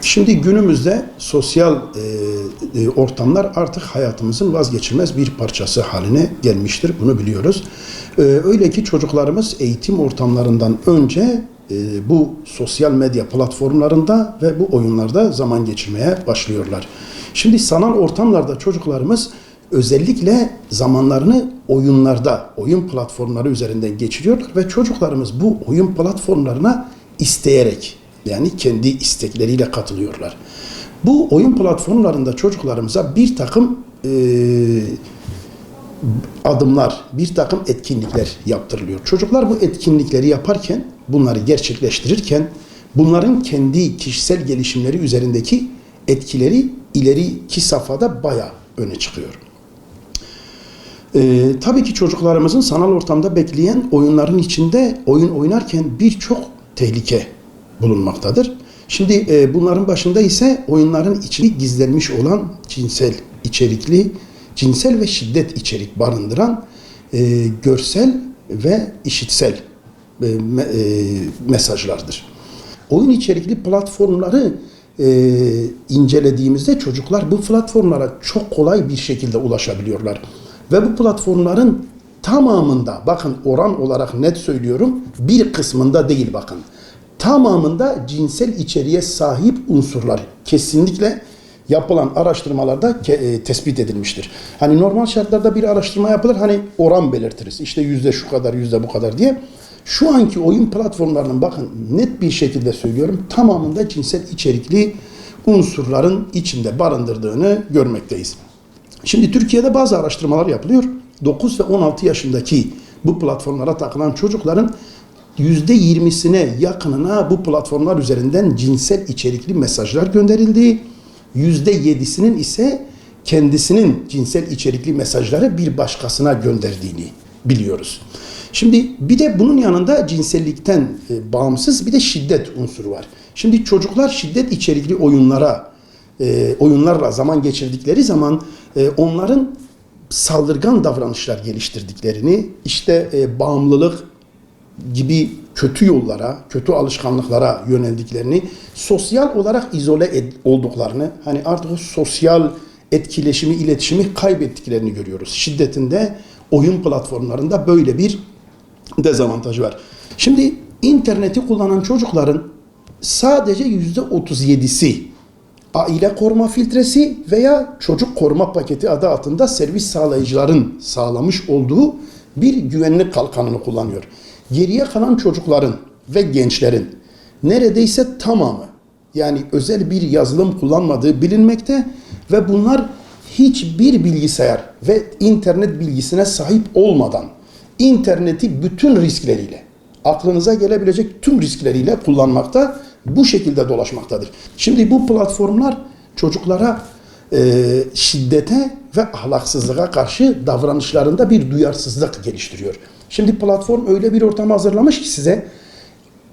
Şimdi günümüzde sosyal ortamlar artık hayatımızın vazgeçilmez bir parçası haline gelmiştir. Bunu biliyoruz. Öyle ki çocuklarımız eğitim ortamlarından önce bu sosyal medya platformlarında ve bu oyunlarda zaman geçirmeye başlıyorlar. Şimdi sanal ortamlarda çocuklarımız özellikle zamanlarını oyunlarda, oyun platformları üzerinden geçiriyorlar ve çocuklarımız bu oyun platformlarına isteyerek, yani kendi istekleriyle katılıyorlar. Bu oyun platformlarında çocuklarımıza bir takım adımlar, bir takım etkinlikler yaptırılıyor. Çocuklar bu etkinlikleri yaparken, bunları gerçekleştirirken, bunların kendi kişisel gelişimleri üzerindeki etkileri ileriki safhada bayağı öne çıkıyor. Tabii ki çocuklarımızın sanal ortamda bekleyen oyunların içinde oyun oynarken birçok tehlike bulunmaktadır. Şimdi bunların başında ise oyunların içinde gizlenmiş olan cinsel ve şiddet içerik barındıran görsel ve işitsel mesajlardır. Oyun içerikli platformları incelediğimizde çocuklar bu platformlara çok kolay bir şekilde ulaşabiliyorlar. Ve bu platformların tamamında, bakın oran olarak net söylüyorum, bir kısmında değil bakın. Tamamında cinsel içeriğe sahip unsurlar kesinlikle yapılan araştırmalarda tespit edilmiştir. Hani normal şartlarda bir araştırma yapılır, hani oran belirtiriz. İşte yüzde şu kadar, yüzde bu kadar diye. Şu anki oyun platformlarının bakın net bir şekilde söylüyorum, tamamında cinsel içerikli unsurların içinde barındırdığını görmekteyiz. Şimdi Türkiye'de bazı araştırmalar yapılıyor. 9 ve 16 yaşındaki bu platformlara takılan çocukların %20'sine yakınına bu platformlar üzerinden cinsel içerikli mesajlar gönderildiği, %7'sinin ise kendisinin cinsel içerikli mesajları bir başkasına gönderdiğini biliyoruz. Şimdi bir de bunun yanında cinsellikten bağımsız bir de şiddet unsuru var. Şimdi çocuklar şiddet içerikli oyunlarla zaman geçirdikleri zaman onların saldırgan davranışlar geliştirdiklerini, işte bağımlılık gibi kötü yollara, kötü alışkanlıklara yöneldiklerini, sosyal olarak izole olduklarını, hani artık o sosyal etkileşimi, iletişimi kaybettiklerini görüyoruz. Şiddetinde oyun platformlarında böyle bir dezavantajı var. Şimdi interneti kullanan çocukların sadece %37'si aile koruma filtresi veya çocuk koruma paketi adı altında servis sağlayıcıların sağlamış olduğu bir güvenlik kalkanını kullanıyor. Geriye kalan çocukların ve gençlerin neredeyse tamamı, yani özel bir yazılım kullanmadığı bilinmekte ve bunlar hiçbir bilgisayar ve internet bilgisine sahip olmadan interneti bütün riskleriyle, aklınıza gelebilecek tüm riskleriyle kullanmakta, bu şekilde dolaşmaktadır. Şimdi bu platformlar çocuklara şiddete ve ahlaksızlığa karşı davranışlarında bir duyarsızlık geliştiriyor. Şimdi platform öyle bir ortam hazırlamış ki size,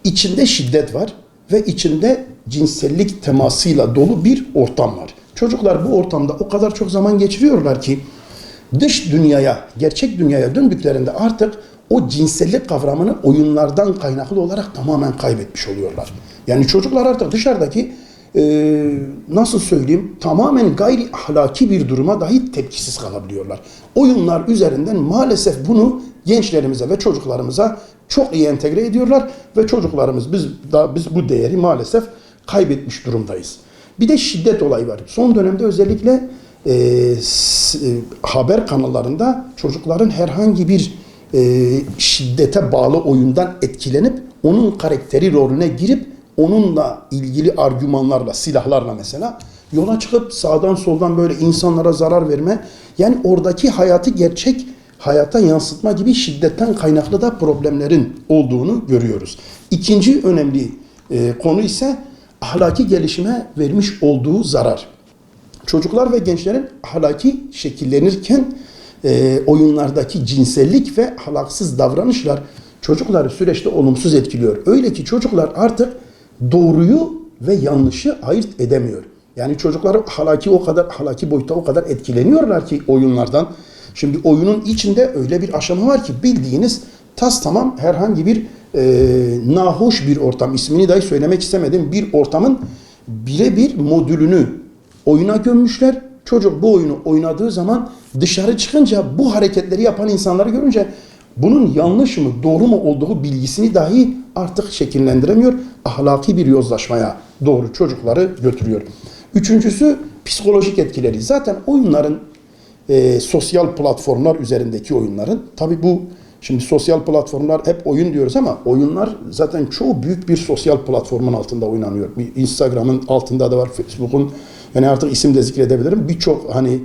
içinde şiddet var ve içinde cinsellik temasıyla dolu bir ortam var. Çocuklar bu ortamda o kadar çok zaman geçiriyorlar ki dış dünyaya, gerçek dünyaya döndüklerinde artık o cinsellik kavramını oyunlardan kaynaklı olarak tamamen kaybetmiş oluyorlar. Yani çocuklar artık dışarıdaki nasıl söyleyeyim, tamamen gayri ahlaki bir duruma dahi tepkisiz kalabiliyorlar. Oyunlar üzerinden maalesef bunu gençlerimize ve çocuklarımıza çok iyi entegre ediyorlar ve çocuklarımız biz bu değeri maalesef kaybetmiş durumdayız. Bir de şiddet olayı var. Son dönemde özellikle haber kanallarında çocukların herhangi bir şiddete bağlı oyundan etkilenip onun karakteri rolüne girip onunla ilgili argümanlarla, silahlarla mesela yola çıkıp sağdan soldan böyle insanlara zarar verme, yani oradaki hayatı gerçek hayata yansıtma gibi şiddetten kaynaklı da problemlerin olduğunu görüyoruz. İkinci önemli konu ise ahlaki gelişime vermiş olduğu zarar. Çocuklar ve gençlerin ahlaki şekillenirken oyunlardaki cinsellik ve ahlaksız davranışlar çocukları süreçte olumsuz etkiliyor. Öyle ki çocuklar artık doğruyu ve yanlışı ayırt edemiyor. Yani çocuklar ahlaki boyutta o kadar etkileniyorlar ki oyunlardan. Şimdi oyunun içinde öyle bir aşama var ki bildiğiniz tamam herhangi bir nahoş bir ortam, ismini dahi söylemek istemedim, bir ortamın birebir modülünü oyuna gömmüşler. Çocuk bu oyunu oynadığı zaman dışarı çıkınca bu hareketleri yapan insanları görünce bunun yanlış mı doğru mu olduğu bilgisini dahi artık şekillendiremiyor. Ahlaki bir yozlaşmaya doğru çocukları götürüyor. Üçüncüsü psikolojik etkileri. Zaten oyunların sosyal platformlar üzerindeki oyunların, tabi bu şimdi sosyal platformlar hep oyun diyoruz ama oyunlar zaten çoğu büyük bir sosyal platformun altında oynanıyor. Bir Instagram'ın altında da var, Facebook'un, yani artık isim de zikredebilirim. Birçok hani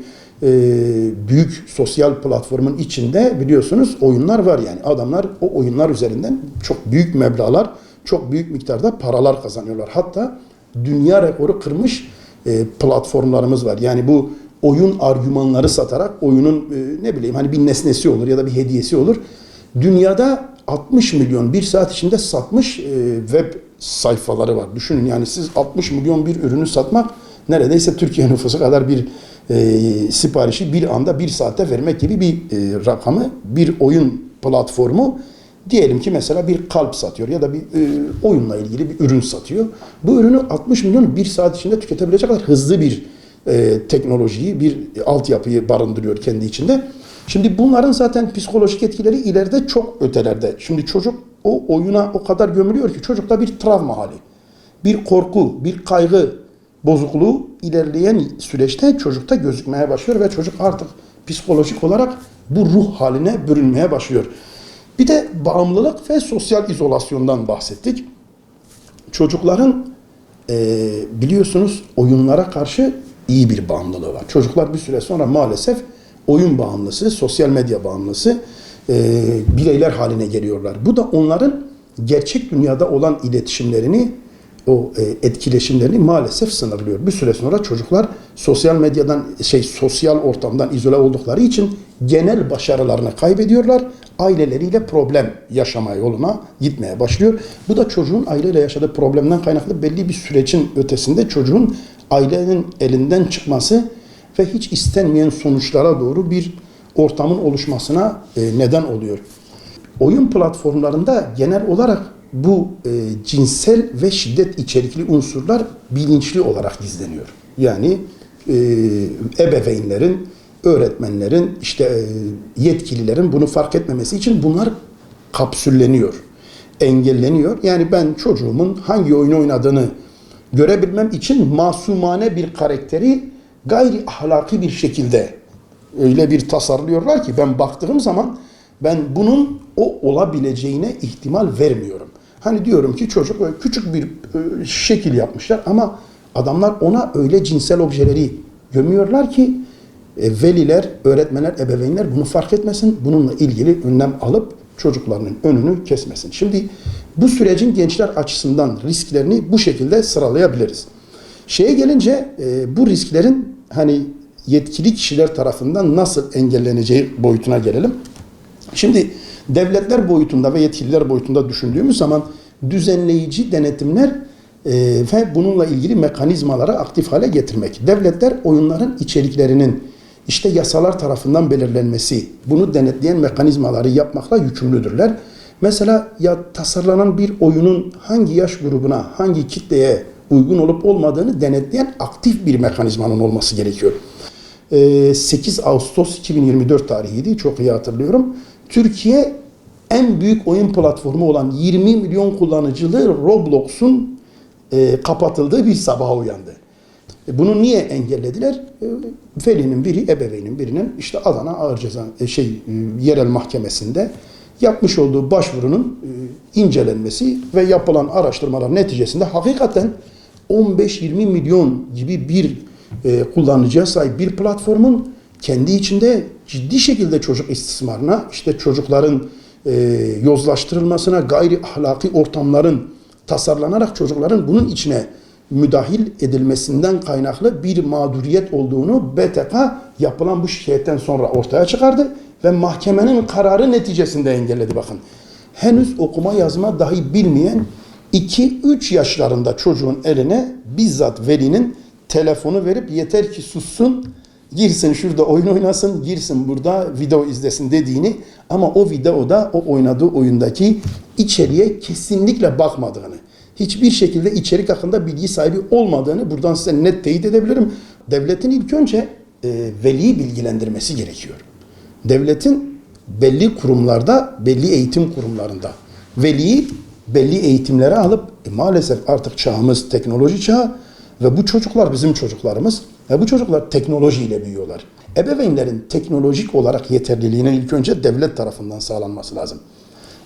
büyük sosyal platformun içinde biliyorsunuz oyunlar var yani. Adamlar o oyunlar üzerinden çok büyük meblağlar, çok büyük miktarda paralar kazanıyorlar. Hatta dünya rekoru kırmış platformlarımız var. Yani bu oyun argümanları satarak oyunun ne bileyim hani bir nesnesi olur ya da bir hediyesi olur. Dünyada 60 milyon bir saat içinde satmış web sayfaları var. Düşünün yani siz 60 milyon bir ürünü satmak neredeyse Türkiye nüfusu kadar bir siparişi bir anda bir saatte vermek gibi bir rakamı bir oyun platformu diyelim ki mesela bir kalp satıyor ya da bir oyunla ilgili bir ürün satıyor. Bu ürünü 60 milyon bir saat içinde tüketebilecek kadar hızlı bir teknolojiyi, bir altyapıyı barındırıyor kendi içinde. Şimdi bunların zaten psikolojik etkileri ileride çok ötelerde. Şimdi çocuk o oyuna o kadar gömülüyor ki çocukta bir travma hali, bir korku, bir kaygı bozukluğu ilerleyen süreçte çocukta gözükmeye başlıyor ve çocuk artık psikolojik olarak bu ruh haline bürünmeye başlıyor. Bir de bağımlılık ve sosyal izolasyondan bahsettik. Çocukların biliyorsunuz oyunlara karşı iyi bir bağımlılığı var. Çocuklar bir süre sonra maalesef oyun bağımlısı, sosyal medya bağımlısı bireyler haline geliyorlar. Bu da onların gerçek dünyada olan iletişimlerini, o etkileşimlerini maalesef sınırlıyor. Bir süre sonra çocuklar sosyal medyadan, sosyal ortamdan izole oldukları için genel başarılarını kaybediyorlar. Aileleriyle problem yaşama yoluna gitmeye başlıyor. Bu da çocuğun aileyle yaşadığı problemden kaynaklı belli bir sürecin ötesinde çocuğun ailenin elinden çıkması ve hiç istenmeyen sonuçlara doğru bir ortamın oluşmasına neden oluyor. Oyun platformlarında genel olarak bu cinsel ve şiddet içerikli unsurlar bilinçli olarak gizleniyor. Yani ebeveynlerin, öğretmenlerin, yetkililerin bunu fark etmemesi için bunlar kapsülleniyor, engelleniyor. Yani ben çocuğumun hangi oyunu oynadığını görebilmem için masumane bir karakteri gayri ahlaki bir şekilde öyle bir tasarlıyorlar ki ben baktığım zaman ben bunun o olabileceğine ihtimal vermiyorum. Hani diyorum ki çocuk böyle küçük bir şekil yapmışlar ama adamlar ona öyle cinsel objeleri gömüyorlar ki veliler, öğretmenler, ebeveynler bunu fark etmesin, bununla ilgili önlem alıp çocuklarının önünü kesmesin. Şimdi bu sürecin gençler açısından risklerini bu şekilde sıralayabiliriz. Şeye gelince bu risklerin hani yetkili kişiler tarafından nasıl engelleneceği boyutuna gelelim. Şimdi devletler boyutunda ve yetkililer boyutunda düşündüğümüz zaman düzenleyici denetimler ve bununla ilgili mekanizmaları aktif hale getirmek. Devletler oyunların içeriklerinin yasalar tarafından belirlenmesi, bunu denetleyen mekanizmaları yapmakla yükümlüdürler. Mesela tasarlanan bir oyunun hangi yaş grubuna, hangi kitleye uygun olup olmadığını denetleyen aktif bir mekanizmanın olması gerekiyor. 8 Ağustos 2024 tarihiydi, çok iyi hatırlıyorum. Türkiye en büyük oyun platformu olan 20 milyon kullanıcılı Roblox'un kapatıldığı bir sabaha uyandı. Bunu niye engellediler? Velinin biri, ebeveynin birinin Adana Ağır Ceza Yerel Mahkemesi'nde yapmış olduğu başvurunun incelenmesi ve yapılan araştırmalar neticesinde hakikaten 15-20 milyon gibi bir kullanıcıya sahip bir platformun kendi içinde ciddi şekilde çocuk istismarına, çocukların yozlaştırılmasına, gayri ahlaki ortamların tasarlanarak çocukların bunun içine müdahil edilmesinden kaynaklı bir mağduriyet olduğunu BTK yapılan bu şikayetten sonra ortaya çıkardı ve mahkemenin kararı neticesinde engelledi bakın. Henüz okuma yazma dahi bilmeyen 2-3 yaşlarında çocuğun eline bizzat velinin telefonu verip yeter ki sussun, girsin şurada oyun oynasın, girsin burada video izlesin dediğini ama o videoda o oynadığı oyundaki içeriğe kesinlikle bakmadığını, hiçbir şekilde içerik hakkında bilgi sahibi olmadığını buradan size net teyit edebilirim. Devletin ilk önce veliyi bilgilendirmesi gerekiyor. Devletin belli kurumlarda, belli eğitim kurumlarında veliyi belli eğitimlere alıp maalesef artık çağımız teknoloji çağı ve bu çocuklar bizim çocuklarımız ve bu çocuklar teknolojiyle büyüyorlar. Ebeveynlerin teknolojik olarak yeterliliğinin ilk önce devlet tarafından sağlanması lazım.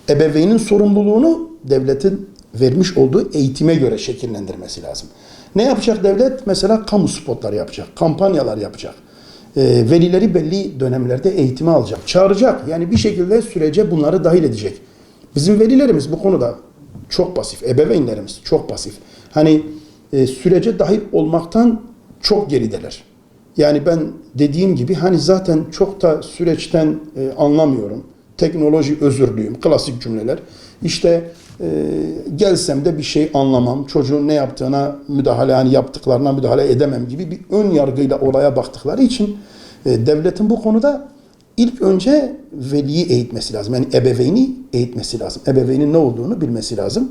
Ebeveynin sorumluluğunu devletin vermiş olduğu eğitime göre şekillendirmesi lazım. Ne yapacak devlet? Mesela kamu spotları yapacak, kampanyalar yapacak. Velileri belli dönemlerde eğitime alacak, çağıracak. Yani bir şekilde sürece bunları dahil edecek. Bizim velilerimiz bu konuda çok pasif, ebeveynlerimiz çok pasif. Hani sürece dahil olmaktan çok gerideler. Yani ben dediğim gibi hani zaten çok da süreçten anlamıyorum. Teknoloji özürlüyüm, klasik cümleler. İşte gelsem de bir şey anlamam, çocuğun ne yaptığına müdahale, hani yaptıklarına müdahale edemem gibi bir ön yargıyla olaya baktıkları için devletin bu konuda ilk önce veliyi eğitmesi lazım. Yani ebeveyni eğitmesi lazım. Ebeveynin ne olduğunu bilmesi lazım.